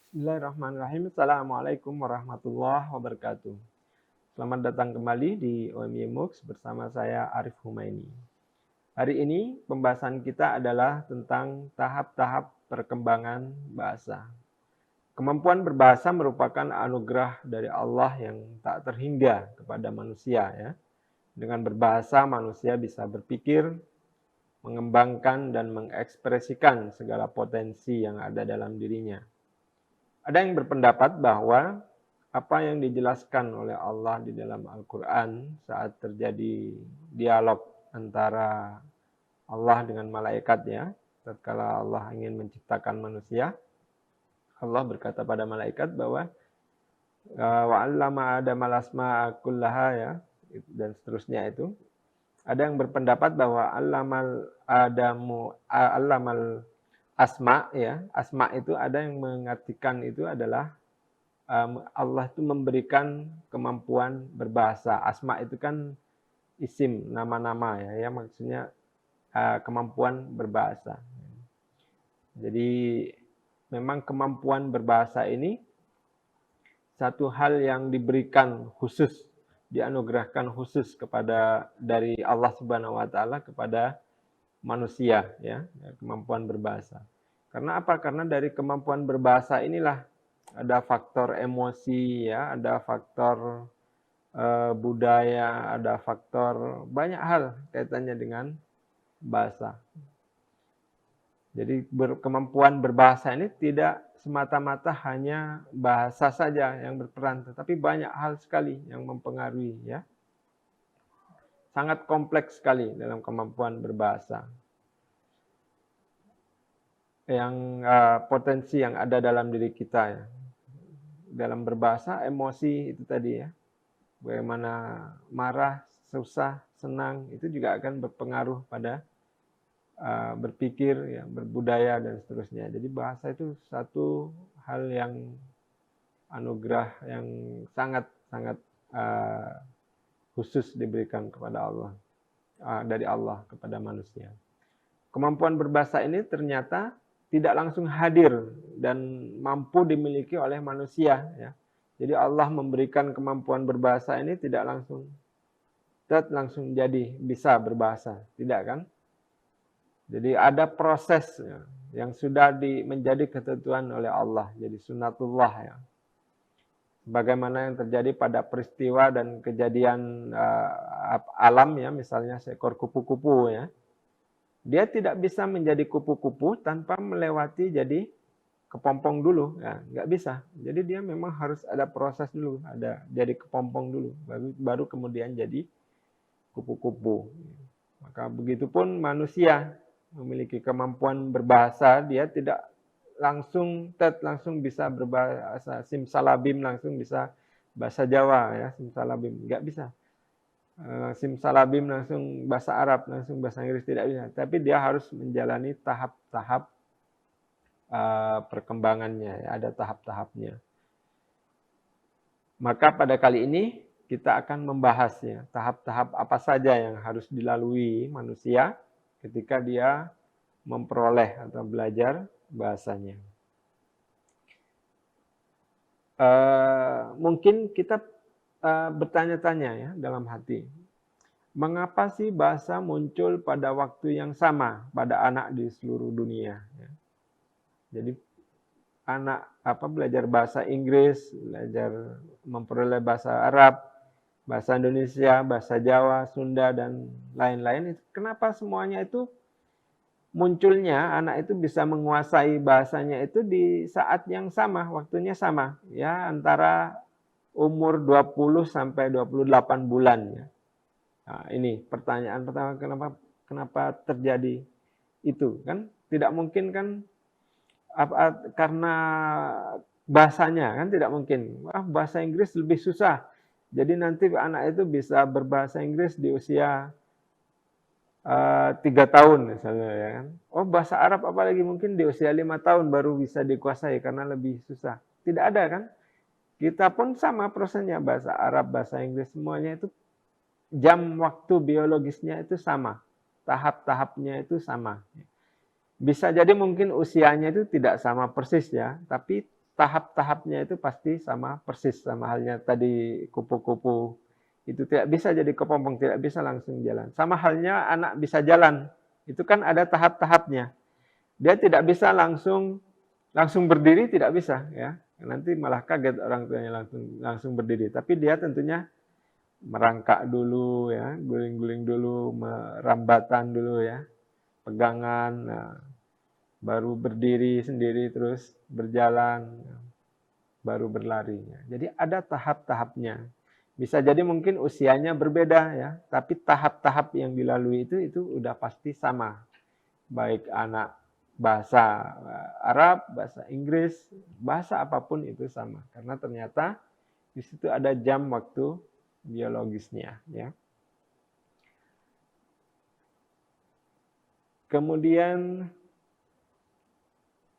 Bismillahirrahmanirrahim. Assalamualaikum warahmatullahi wabarakatuh. Selamat datang kembali di OMY MOOCs bersama saya Arif Humaini. Hari ini pembahasan kita adalah tentang tahap-tahap perkembangan bahasa. Kemampuan berbahasa merupakan anugerah dari Allah yang tak terhingga kepada manusia, ya. Dengan berbahasa manusia bisa berpikir, mengembangkan dan mengekspresikan segala potensi yang ada dalam dirinya. Ada yang berpendapat bahwa apa yang dijelaskan oleh Allah di dalam Al-Quran saat terjadi dialog antara Allah dengan malaikatnya, tatkala Allah ingin menciptakan manusia, Allah berkata pada malaikat bahwa wa'allama Adama al-asma'a kullaha, ya, dan seterusnya itu. Ada yang berpendapat bahwa allamal asma, ya, asma itu ada yang mengartikan itu adalah Allah itu memberikan kemampuan berbahasa. Asma itu kan isim, nama-nama, ya, maksudnya kemampuan berbahasa. Jadi memang kemampuan berbahasa ini satu hal yang diberikan khusus, dianugerahkan khusus kepada dari Allah Subhanahu wa taala kepada manusia, ya, kemampuan berbahasa. Karena apa? Karena dari kemampuan berbahasa inilah ada faktor emosi, ya, ada faktor budaya, ada faktor banyak hal kaitannya dengan bahasa. Jadi kemampuan berbahasa ini tidak semata-mata hanya bahasa saja yang berperan, tetapi banyak hal sekali yang mempengaruhi, ya. Sangat kompleks sekali dalam kemampuan berbahasa. Yang potensi yang ada dalam diri kita, ya. Dalam berbahasa, emosi itu tadi, ya. Bagaimana marah, susah, senang, itu juga akan berpengaruh pada berpikir, ya, berbudaya, dan seterusnya. Jadi bahasa itu satu hal yang anugerah yang sangat-sangat khusus diberikan kepada Allah, dari Allah kepada manusia. Kemampuan berbahasa ini ternyata tidak langsung hadir dan mampu dimiliki oleh manusia, ya. Jadi Allah memberikan kemampuan berbahasa ini tidak langsung jadi bisa berbahasa, tidak kan? Jadi ada proses, ya, yang sudah menjadi ketentuan oleh Allah, jadi sunatullah, ya. Bagaimana yang terjadi pada peristiwa dan kejadian alam, ya, misalnya seekor kupu-kupu, ya. Dia tidak bisa menjadi kupu-kupu tanpa melewati jadi kepompong dulu, ya, nggak bisa. Jadi dia memang harus ada proses dulu, ada jadi kepompong dulu, baru kemudian jadi kupu-kupu. Maka begitupun manusia memiliki kemampuan berbahasa, dia tidak langsung bisa berbahasa simsalabim, langsung bisa bahasa Jawa, ya, simsalabim, nggak bisa. Simsalabim langsung bahasa Arab, langsung bahasa Inggris, tidak bisa. Tapi dia harus menjalani tahap-tahap perkembangannya, ya, ada tahap-tahapnya. Maka pada kali ini kita akan membahasnya, tahap-tahap apa saja yang harus dilalui manusia ketika dia memperoleh atau belajar bahasanya. Mungkin kita bertanya-tanya, ya, dalam hati, mengapa sih bahasa muncul pada waktu yang sama pada anak di seluruh dunia, ya? Jadi anak belajar bahasa Inggris, belajar memperoleh bahasa Arab, bahasa Indonesia, bahasa Jawa, Sunda, dan lain-lain. Kenapa semuanya itu munculnya anak itu bisa menguasai bahasanya itu di saat yang sama, waktunya sama, ya, antara umur 20 sampai 28 bulan, ya. Nah, ini pertanyaan pertama, kenapa terjadi itu, kan? Tidak mungkin kan karena bahasanya, kan tidak mungkin. Bahasa Inggris lebih susah. Jadi nanti anak itu bisa berbahasa Inggris di usia 3 tahun misalnya, ya kan. Bahasa Arab apalagi mungkin di usia 5 tahun baru bisa dikuasai karena lebih susah. Tidak ada kan? Kita pun sama prosesnya, bahasa Arab, bahasa Inggris, semuanya itu jam waktu biologisnya itu sama. Tahap-tahapnya itu sama. Bisa jadi mungkin usianya itu tidak sama persis, ya, tapi tahap-tahapnya itu pasti sama persis, sama halnya tadi kupu-kupu itu tidak bisa jadi kepompong, tidak bisa langsung jalan. Sama halnya anak bisa jalan, itu kan ada tahap-tahapnya. Dia tidak bisa langsung berdiri, tidak bisa ya. Nanti malah kaget orang tuanya langsung berdiri. Tapi dia tentunya merangkak dulu ya, guling-guling dulu, merambatan dulu ya, pegangan, nah, baru berdiri sendiri terus berjalan, baru berlari. Jadi ada tahap-tahapnya. Bisa jadi mungkin usianya berbeda ya, tapi tahap-tahap yang dilalui itu udah pasti sama. Baik anak bahasa Arab, bahasa Inggris, bahasa apapun itu sama. Karena ternyata di situ ada jam waktu biologisnya ya. Kemudian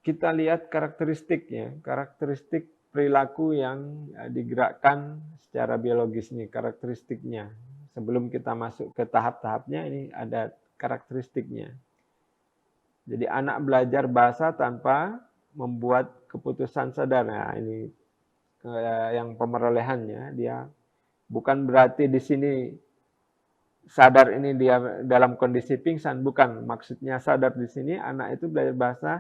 kita lihat karakteristiknya, karakteristik perilaku yang digerakkan secara biologis nih, karakteristiknya. Sebelum kita masuk ke tahap-tahapnya, ini ada karakteristiknya. Jadi anak belajar bahasa tanpa membuat keputusan sadar. Nah, ini yang pemerolehannya, dia bukan berarti di sini sadar ini dia dalam kondisi pingsan, bukan. Maksudnya sadar di sini anak itu belajar bahasa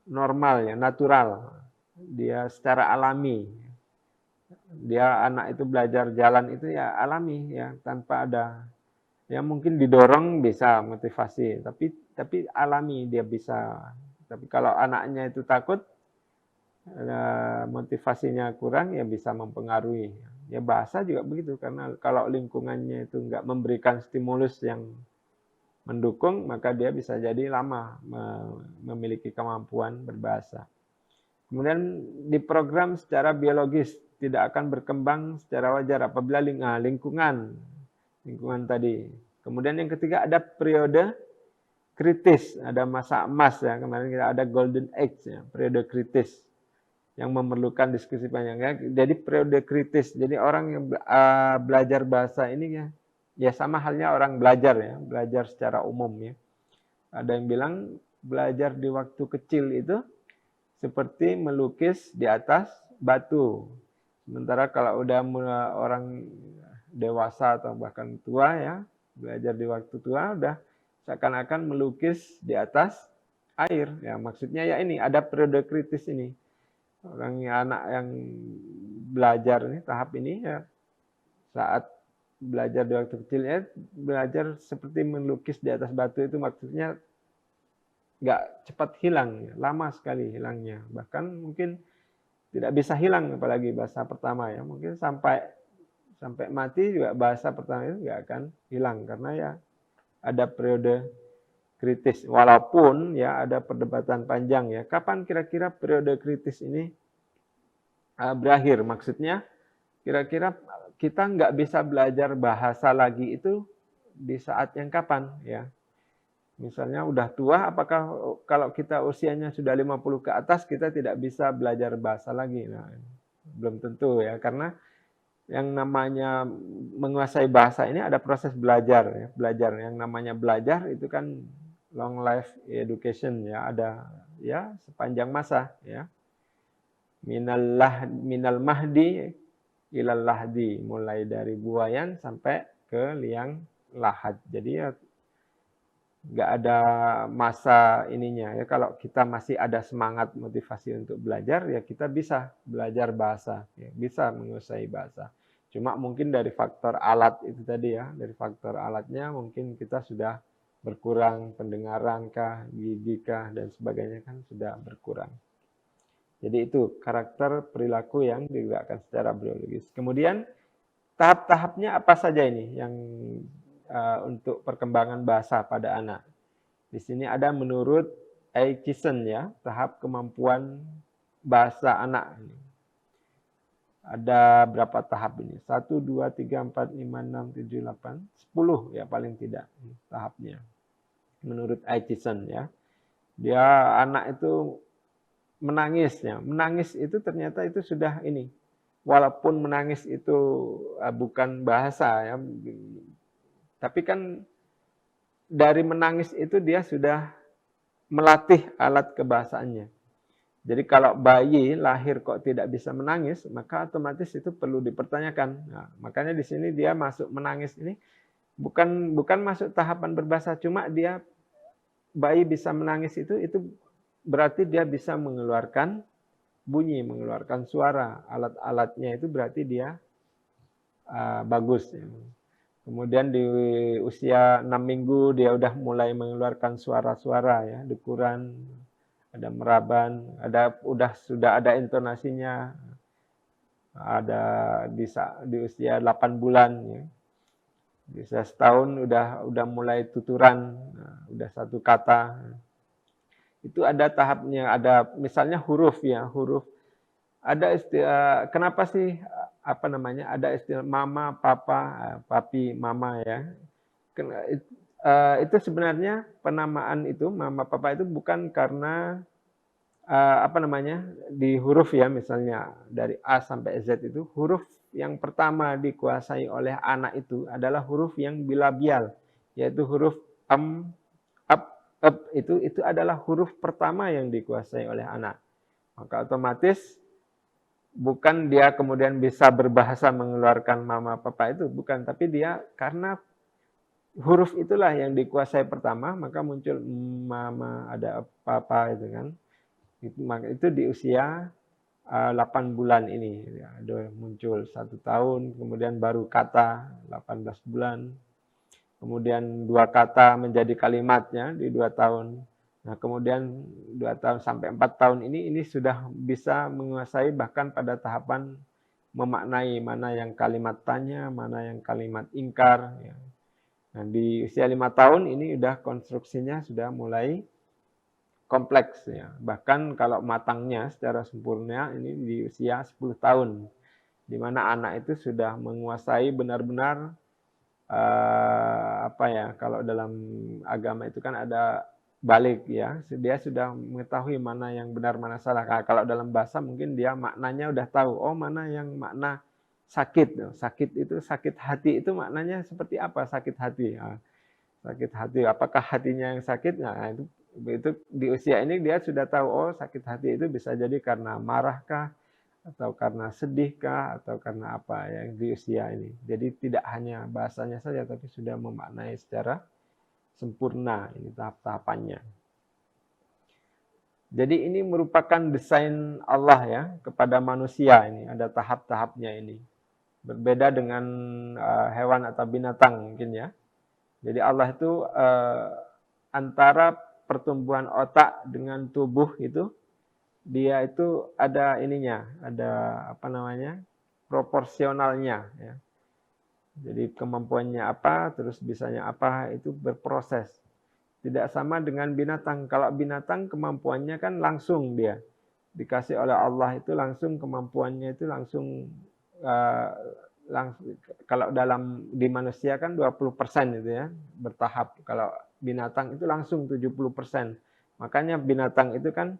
normal ya, natural. Dia secara alami. Dia anak itu belajar jalan itu ya alami ya, tanpa ada ya mungkin didorong bisa motivasi, tapi alami dia bisa. Tapi kalau anaknya itu takut, motivasinya kurang ya bisa mempengaruhi. Ya bahasa juga begitu, karena kalau lingkungannya itu nggak memberikan stimulus yang mendukung, maka dia bisa jadi lama memiliki kemampuan berbahasa. Kemudian diprogram secara biologis, tidak akan berkembang secara wajar apabila lingkungan tadi. Kemudian yang ketiga ada periode kritis, ada masa emas ya, kemarin kita ada golden age ya, periode kritis yang memerlukan diskusi panjang ya. Jadi periode kritis, jadi orang yang belajar bahasa ini ya sama halnya orang belajar ya, belajar secara umum ya. Ada yang bilang belajar di waktu kecil itu seperti melukis di atas batu. Sementara kalau udah orang dewasa atau bahkan tua ya, belajar di waktu tua udah seakan-akan melukis di atas air. Ya maksudnya ya ini ada periode kritis ini. Anak yang belajar ini tahap ini ya saat belajar di waktu kecilnya belajar seperti melukis di atas batu itu maksudnya nggak cepat hilang, lama sekali hilangnya. Bahkan mungkin tidak bisa hilang apalagi bahasa pertama ya. Mungkin sampai mati juga bahasa pertama itu nggak akan hilang karena ya ada periode kritis. Walaupun ya ada perdebatan panjang ya. Kapan kira-kira periode kritis ini berakhir? Maksudnya kira-kira kita nggak bisa belajar bahasa lagi itu di saat yang kapan ya? Misalnya udah tua, apakah kalau kita usianya sudah 50 ke atas, kita tidak bisa belajar bahasa lagi? Nah, belum tentu ya, karena yang namanya menguasai bahasa ini ada proses belajar ya. Belajar, yang namanya belajar itu kan long life education ya, ada ya sepanjang masa ya. Minal mahdi ilal lahdi, mulai dari buayan sampai ke liang lahat. Jadi ya nggak ada masa ininya ya. Kalau kita masih ada semangat motivasi untuk belajar ya kita bisa belajar bahasa ya, bisa menguasai bahasa. Cuma mungkin dari faktor alat itu tadi ya, dari faktor alatnya mungkin kita sudah berkurang, pendengaran kah, gigi kah dan sebagainya kan sudah berkurang. Jadi itu karakter perilaku yang digerakkan secara biologis. Kemudian tahap-tahapnya apa saja ini yang untuk perkembangan bahasa pada anak. Di sini ada menurut Aichison ya, tahap kemampuan bahasa anak. Ada berapa tahap ini? 1, 2, 3, 4, 5, 6, 7, 8, 10 ya paling tidak tahapnya. Menurut Aichison ya. Dia anak itu menangis ya. Menangis itu ternyata itu sudah ini. Walaupun menangis itu bukan bahasa ya, tapi kan dari menangis itu dia sudah melatih alat kebahasaannya. Jadi kalau bayi lahir kok tidak bisa menangis, maka otomatis itu perlu dipertanyakan. Nah, makanya di sini dia masuk menangis ini bukan masuk tahapan berbahasa, cuma dia bayi bisa menangis itu berarti dia bisa mengeluarkan bunyi, mengeluarkan suara. Alat-alatnya itu berarti dia bagus. Ya. Kemudian di usia 6 minggu dia udah mulai mengeluarkan suara-suara ya, dekuran, ada meraban, sudah ada intonasinya, ada di usia 8 bulan ya. Bisa setahun udah mulai tuturan, udah satu kata. Itu ada tahapnya, ada misalnya huruf ya, huruf. Ada istilah, kenapa sih apa namanya? Ada istilah mama, papa, papi, mama ya. Itu sebenarnya penamaan itu mama, papa itu bukan karena apa namanya? Di huruf ya, misalnya dari A sampai Z itu huruf yang pertama dikuasai oleh anak itu adalah huruf yang bilabial, yaitu huruf up itu adalah huruf pertama yang dikuasai oleh anak. Maka otomatis bukan dia kemudian bisa berbahasa mengeluarkan mama papa itu, bukan, tapi dia karena huruf itulah yang dikuasai pertama, maka muncul mama, ada papa itu kan. Itu di usia 8 bulan ini ada muncul 1 tahun, kemudian baru kata 18 bulan, kemudian 2 kata menjadi kalimatnya di 2 tahun. Nah, kemudian 2 tahun sampai 4 tahun ini sudah bisa menguasai bahkan pada tahapan memaknai mana yang kalimat tanya, mana yang kalimat ingkar. Ya. Nah, di usia 5 tahun ini udah konstruksinya sudah mulai kompleks ya. Bahkan kalau matangnya secara sempurna ini di usia 10 tahun. Di mana anak itu sudah menguasai benar-benar apa ya, kalau dalam agama itu kan ada balik ya, dia sudah mengetahui mana yang benar mana salah. Kalau dalam bahasa mungkin dia maknanya udah tahu, oh mana yang makna sakit, sakit itu sakit hati itu maknanya seperti apa sakit hati, sakit hati, apakah hatinya yang sakit? Nah itu di usia ini dia sudah tahu, oh sakit hati itu bisa jadi karena marahkah, atau karena sedihkah, atau karena apa ya di usia ini. Jadi tidak hanya bahasanya saja, tapi sudah memaknai secara sempurna ini tahap-tahapannya. Jadi ini merupakan desain Allah ya kepada manusia ini, ada tahap-tahapnya ini. Berbeda dengan hewan atau binatang mungkin ya. Jadi Allah itu antara pertumbuhan otak dengan tubuh itu dia itu ada ininya, ada apa namanya, proporsionalnya ya. Jadi kemampuannya apa, terus bisanya apa, itu berproses. Tidak sama dengan binatang. Kalau binatang kemampuannya kan langsung dia. Dikasih oleh Allah itu langsung kemampuannya itu langsung, kalau di manusia kan 20% itu ya, bertahap. Kalau binatang itu langsung 70%. Makanya binatang itu kan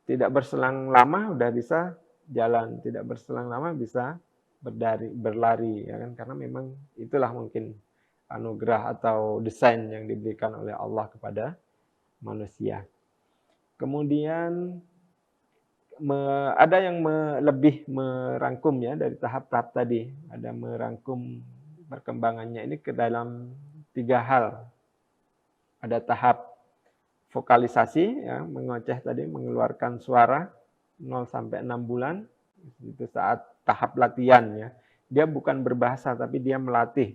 tidak berselang lama udah bisa jalan, tidak berselang lama bisa berlari ya kan, karena memang itulah mungkin anugerah atau desain yang diberikan oleh Allah kepada manusia. Kemudian ada yang lebih merangkum ya dari tahap-tahap tadi, ada merangkum perkembangannya ini ke dalam 3 hal. Ada tahap vokalisasi ya, mengoceh tadi, mengeluarkan suara 0 sampai 6 bulan. Itu saat tahap latihan ya. Dia bukan berbahasa tapi dia melatih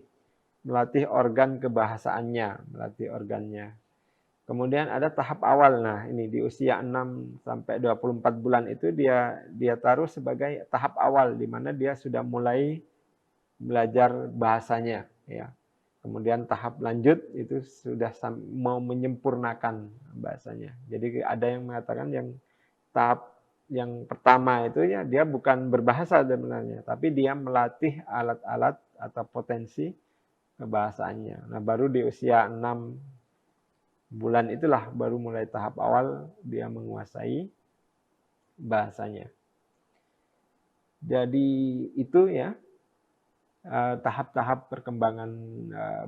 organ kebahasaannya, melatih organnya. Kemudian ada tahap awal. Nah, ini di usia 6 sampai 24 bulan itu dia taruh sebagai tahap awal di mana dia sudah mulai belajar bahasanya ya. Kemudian tahap lanjut itu sudah mau menyempurnakan bahasanya. Jadi ada yang mengatakan yang tahap yang pertama itu ya dia bukan berbahasa sebenarnya, tapi dia melatih alat-alat atau potensi kebahasaannya. Nah, baru di usia 6 bulan itulah baru mulai tahap awal dia menguasai bahasanya. Jadi itu ya tahap-tahap perkembangan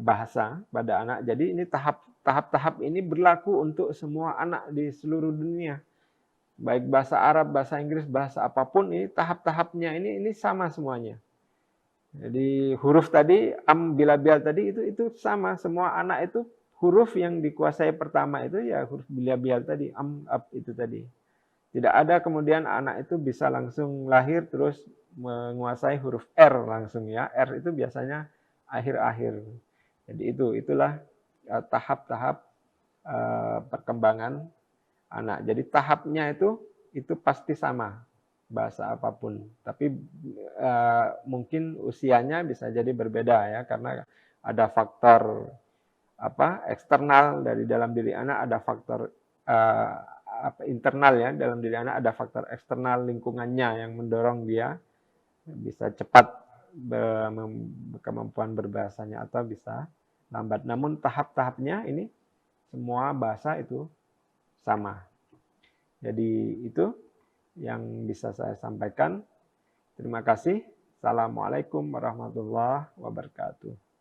bahasa pada anak. Jadi ini tahap-tahap ini berlaku untuk semua anak di seluruh dunia. Baik bahasa Arab, bahasa Inggris, bahasa apapun ini tahap-tahapnya ini sama semuanya. Jadi huruf tadi am bila bial tadi itu sama, semua anak itu huruf yang dikuasai pertama itu ya huruf bila bial tadi, am ab itu tadi. Tidak ada kemudian anak itu bisa langsung lahir terus menguasai huruf R langsung ya. R itu biasanya akhir-akhir. Jadi itulah tahap-tahap perkembangan anak. Jadi tahapnya itu pasti sama bahasa apapun. Tapi mungkin usianya bisa jadi berbeda ya karena ada faktor eksternal dari dalam diri anak, ada faktor internal ya dalam diri anak, ada faktor eksternal lingkungannya yang mendorong dia bisa cepat kemampuan berbahasanya atau bisa lambat. Namun tahap-tahapnya ini semua bahasa itu sama. Jadi itu yang bisa saya sampaikan. Terima kasih. Assalamualaikum warahmatullahi wabarakatuh.